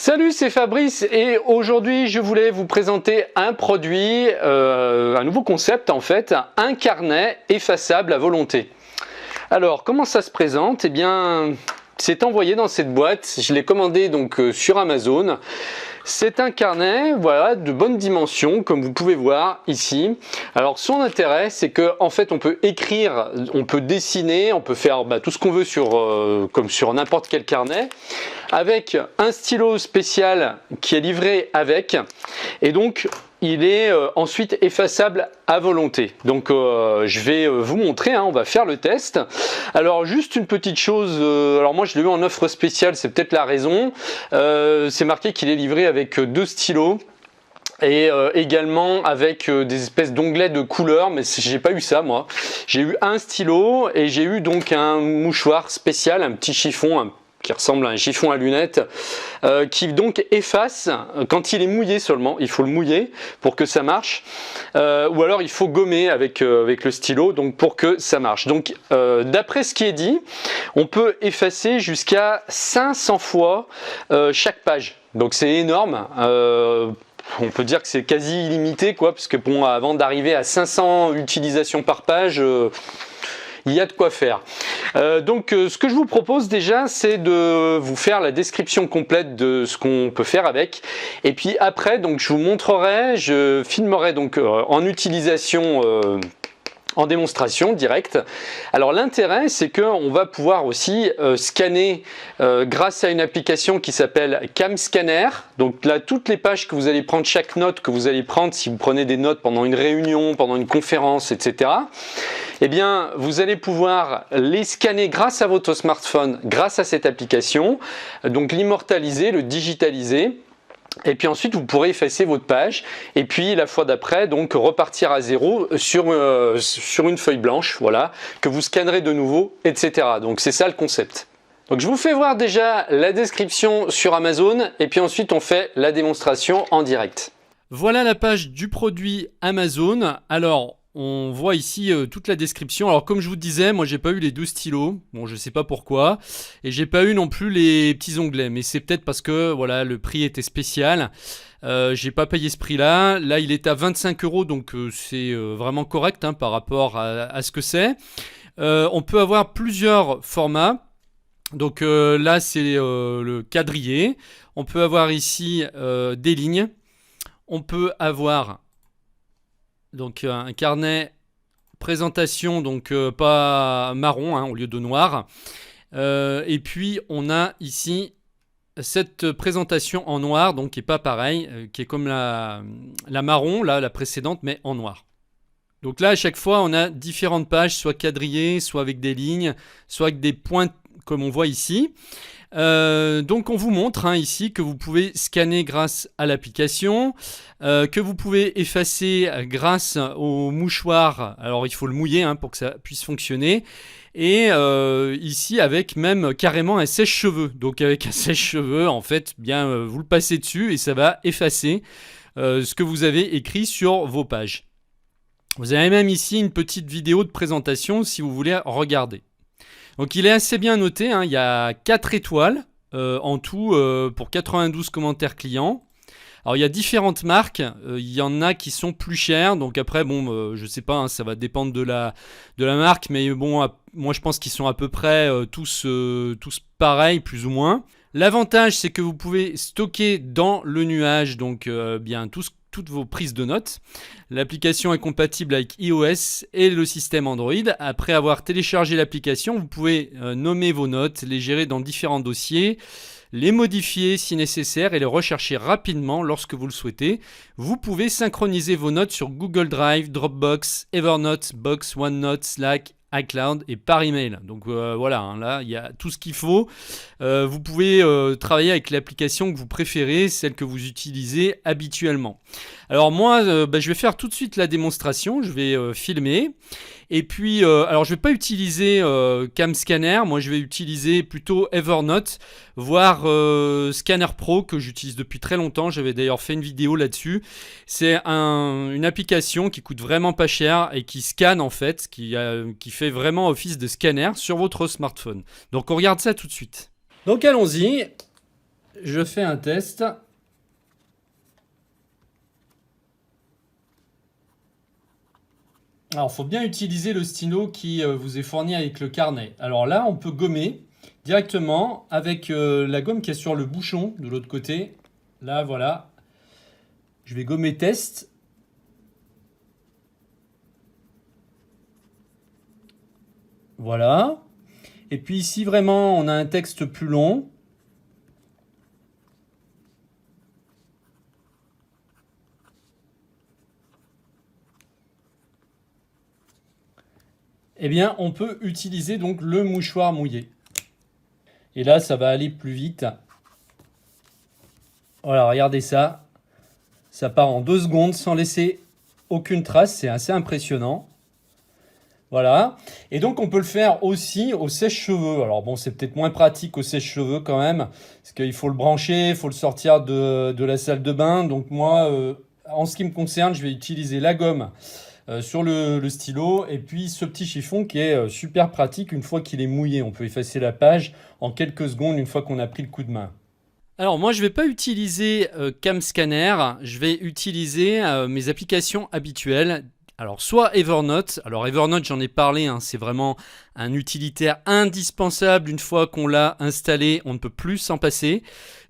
Salut, c'est Fabrice et aujourd'hui je voulais vous présenter un produit, un nouveau concept en fait, un carnet effaçable à volonté. Alors comment ça se présente? Eh bien c'est envoyé dans cette boîte, je l'ai commandé donc sur Amazon. C'est un carnet, voilà, de bonne dimension, comme vous pouvez voir ici. Alors son intérêt, c'est que en fait, on peut écrire, on peut dessiner, on peut faire tout ce qu'on veut comme sur n'importe quel carnet, avec un stylo spécial qui est livré avec, et donc il est ensuite effaçable à volonté. Donc je vais vous montrer, on va faire le test. Alors juste une petite chose, alors moi je l'ai eu en offre spéciale, c'est peut-être la raison. C'est marqué qu'il est livré avec 2 stylos. Et également avec des espèces d'onglets de couleurs, mais j'ai pas eu ça moi. J'ai eu un stylo et j'ai eu donc un mouchoir spécial, un petit chiffon, qui ressemble à un chiffon à lunettes, qui donc efface quand il est mouillé seulement. Il faut le mouiller pour que ça marche, ou alors il faut gommer avec le stylo donc pour que ça marche. Donc d'après ce qui est dit, on peut effacer jusqu'à 500 fois chaque page. Donc c'est énorme. On peut dire que c'est quasi illimité, quoi, parce que bon, avant d'arriver à 500 utilisations par page, il y a de quoi faire. Donc ce que je vous propose déjà, c'est de vous faire la description complète de ce qu'on peut faire avec. Et puis après, donc je vous montrerai, je filmerai donc en utilisation en démonstration directe. Alors l'intérêt, c'est qu'on va pouvoir aussi scanner grâce à une application qui s'appelle CamScanner. Donc là, toutes les pages que vous allez prendre, chaque note que vous allez prendre, si vous prenez des notes pendant une réunion, pendant une conférence, etc., eh bien, vous allez pouvoir les scanner grâce à votre smartphone, grâce à cette application, donc l'immortaliser, le digitaliser. Et puis ensuite, vous pourrez effacer votre page et puis la fois d'après, donc repartir à zéro sur une feuille blanche, voilà, que vous scannerez de nouveau, etc. Donc c'est ça le concept. Donc je vous fais voir déjà la description sur Amazon et puis ensuite on fait la démonstration en direct. Voilà la page du produit Amazon. Alors on voit ici toute la description. Alors comme je vous disais, moi j'ai pas eu les 2 stylos, bon je sais pas pourquoi, et j'ai pas eu non plus les petits onglets, mais c'est peut-être parce que voilà le prix était spécial. J'ai pas payé ce prix-là. Là il est à 25 €, donc c'est vraiment correct par rapport à ce que c'est. On peut avoir plusieurs formats. Donc là c'est le quadrillé. On peut avoir ici des lignes. On peut avoir donc un carnet présentation, donc pas marron au lieu de noir. Et puis on a ici cette présentation en noir, donc qui est pas pareil, qui est comme la marron, là, la précédente, mais en noir. Donc là, à chaque fois, on a différentes pages, soit quadrillées, soit avec des lignes, soit avec des points, comme on voit ici. Donc on vous montre ici que vous pouvez scanner grâce à l'application, que vous pouvez effacer grâce au mouchoir. Alors il faut le mouiller pour que ça puisse fonctionner. Et ici avec même carrément un sèche-cheveux. Donc avec un sèche-cheveux, en fait, vous le passez dessus et ça va effacer ce que vous avez écrit sur vos pages. Vous avez même ici une petite vidéo de présentation si vous voulez regarder. Donc il est assez bien noté, il y a 4 étoiles en tout pour 92 commentaires clients. Alors il y a différentes marques, il y en a qui sont plus chères, donc après je sais pas, ça va dépendre de la marque, mais bon moi je pense qu'ils sont à peu près tous pareils plus ou moins. L'avantage c'est que vous pouvez stocker dans le nuage donc toutes vos prises de notes. L'application est compatible avec iOS et le système Android. Après avoir téléchargé l'application, vous pouvez nommer vos notes, les gérer dans différents dossiers, les modifier si nécessaire et les rechercher rapidement lorsque vous le souhaitez. Vous pouvez synchroniser vos notes sur Google Drive, Dropbox, Evernote, Box, OneNote, Slack, iCloud et par email. Donc voilà, là il y a tout ce qu'il faut. Vous pouvez travailler avec l'application que vous préférez, celle que vous utilisez habituellement. Alors moi, je vais faire tout de suite la démonstration. Je vais filmer. Et puis, alors je ne vais pas utiliser CamScanner. Moi, je vais utiliser plutôt Evernote, voire Scanner Pro que j'utilise depuis très longtemps. J'avais d'ailleurs fait une vidéo là-dessus. C'est une application qui coûte vraiment pas cher et qui scanne en fait, qui fait vraiment office de scanner sur votre smartphone. Donc on regarde ça tout de suite. Donc allons-y. je fais un test. Alors, il faut bien utiliser le stylo qui vous est fourni avec le carnet. Alors là, on peut gommer directement avec la gomme qui est sur le bouchon de l'autre côté. Là, voilà. Je vais gommer test. Voilà. Et puis ici, vraiment, on a un texte plus long. Eh bien, on peut utiliser donc le mouchoir mouillé. Et là, ça va aller plus vite. Voilà, regardez ça. Ça part en 2 secondes sans laisser aucune trace. C'est assez impressionnant. Voilà. Et donc, on peut le faire aussi au sèche-cheveux. Alors bon, c'est peut-être moins pratique au sèche-cheveux quand même, parce qu'il faut le brancher, il faut le sortir de la salle de bain. Donc moi, en ce qui me concerne, je vais utiliser la gomme sur le stylo et puis ce petit chiffon qui est super pratique une fois qu'il est mouillé. On peut effacer la page en quelques secondes une fois qu'on a pris le coup de main. Alors moi je ne vais pas utiliser Cam Scanner, je vais utiliser mes applications habituelles. Alors soit Evernote, alors Evernote j'en ai parlé, hein, c'est vraiment un utilitaire indispensable une fois qu'on l'a installé, on ne peut plus s'en passer.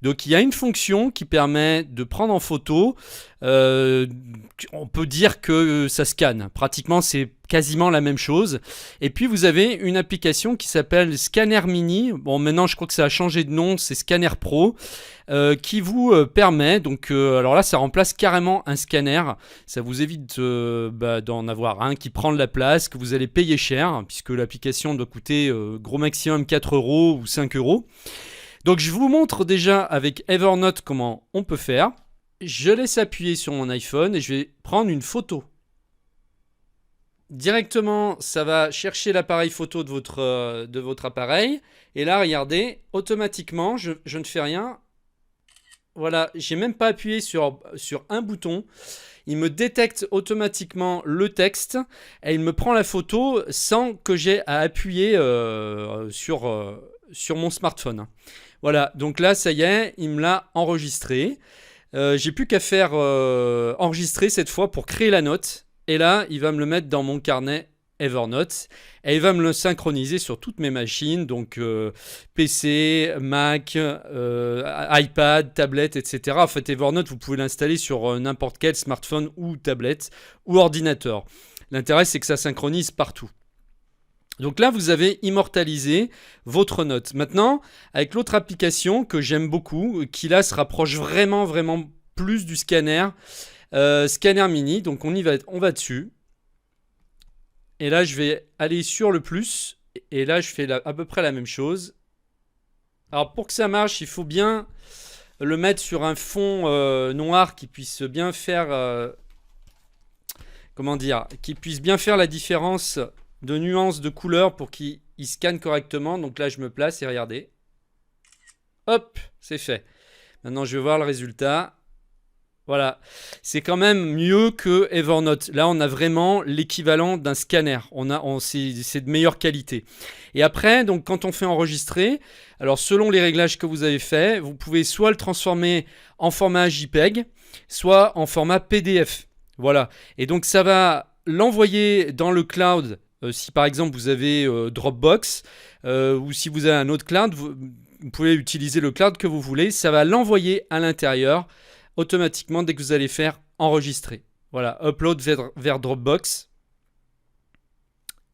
Donc il y a une fonction qui permet de prendre en photo, on peut dire que ça scanne, pratiquement c'est quasiment la même chose. Et puis vous avez une application qui s'appelle Scanner Mini, bon maintenant je crois que ça a changé de nom, c'est Scanner Pro, qui vous permet, donc alors là ça remplace carrément un scanner, ça vous évite d'en avoir un qui prend de la place, que vous allez payer cher, puisque l'application doit coûter gros maximum 4 euros ou 5 euros. Donc je vous montre déjà avec Evernote comment on peut faire. Je laisse appuyer sur mon iPhone et je vais prendre une photo. Directement, ça va chercher l'appareil photo de votre appareil. Et là, regardez, automatiquement, je ne fais rien. Voilà, j'ai même pas appuyé sur un bouton. Il me détecte automatiquement le texte et il me prend la photo sans que j'ai à appuyer sur mon smartphone. Voilà, donc là, ça y est, il me l'a enregistré. J'ai plus qu'à faire enregistrer cette fois pour créer la note. Et là, il va me le mettre dans mon carnet Evernote. Et il va me le synchroniser sur toutes mes machines, donc PC, Mac, iPad, tablette, etc. En fait, Evernote, vous pouvez l'installer sur n'importe quel smartphone ou tablette ou ordinateur. L'intérêt, c'est que ça synchronise partout. Donc là, vous avez immortalisé votre note. Maintenant, avec l'autre application que j'aime beaucoup, qui là se rapproche vraiment, vraiment plus du scanner, Scanner Mini. Donc on va dessus. Et là, je vais aller sur le plus. Et là, je fais à peu près la même chose. Alors pour que ça marche, il faut bien le mettre sur un fond noir qui puisse bien faire... qui puisse bien faire la différence de nuances de couleurs pour qu'il scanne correctement. Donc là, je me place et regardez. Hop, c'est fait. Maintenant, je vais voir le résultat. Voilà, c'est quand même mieux que Evernote. Là, on a vraiment l'équivalent d'un scanner. C'est de meilleure qualité. Et après, donc, quand on fait enregistrer, alors selon les réglages que vous avez fait, vous pouvez soit le transformer en format JPEG, soit en format PDF. Voilà. Et donc, ça va l'envoyer dans le cloud. Si par exemple vous avez Dropbox ou si vous avez un autre cloud, vous pouvez utiliser le cloud que vous voulez. Ça va l'envoyer à l'intérieur automatiquement dès que vous allez faire enregistrer. Voilà, upload vers Dropbox.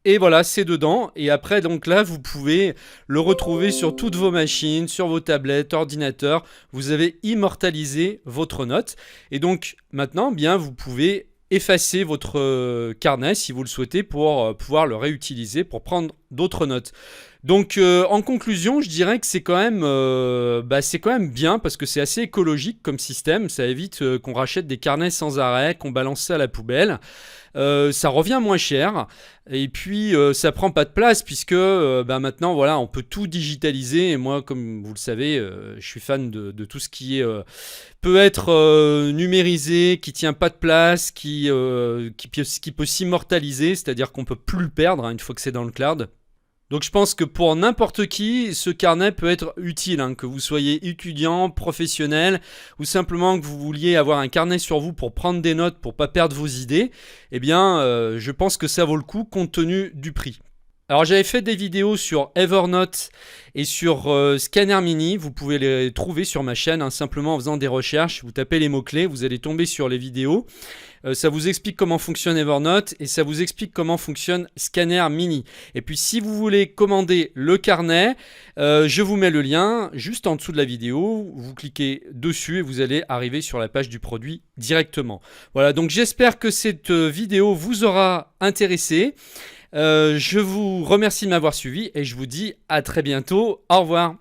Et voilà, c'est dedans. Et après, donc là, vous pouvez le retrouver sur toutes vos machines, sur vos tablettes, ordinateurs. Vous avez immortalisé votre note. Et donc, maintenant, bien, vous pouvez effacer votre carnet si vous le souhaitez pour pouvoir le réutiliser pour prendre d'autres notes. Donc en conclusion, je dirais que c'est quand même bien parce que c'est assez écologique comme système. Ça évite qu'on rachète des carnets sans arrêt, qu'on balance ça à la poubelle. Ça revient moins cher et puis ça prend pas de place puisque maintenant voilà, on peut tout digitaliser et moi comme vous le savez je suis fan de tout ce qui peut être numérisé, qui tient pas de place, qui peut s'immortaliser, c'est-à-dire qu'on peut plus le perdre une fois que c'est dans le cloud. Donc je pense que pour n'importe qui, ce carnet peut être utile, hein, que vous soyez étudiant, professionnel, ou simplement que vous vouliez avoir un carnet sur vous pour prendre des notes, pour pas perdre vos idées, eh bien je pense que ça vaut le coup compte tenu du prix. Alors j'avais fait des vidéos sur Evernote et sur Scanner Mini, vous pouvez les trouver sur ma chaîne, hein, simplement en faisant des recherches, vous tapez les mots-clés, vous allez tomber sur les vidéos. Ça vous explique comment fonctionne Evernote et ça vous explique comment fonctionne Scanner Mini. Et puis si vous voulez commander le carnet, je vous mets le lien juste en dessous de la vidéo. Vous cliquez dessus et vous allez arriver sur la page du produit directement. Voilà, donc j'espère que cette vidéo vous aura intéressé. Je vous remercie de m'avoir suivi et je vous dis à très bientôt. Au revoir.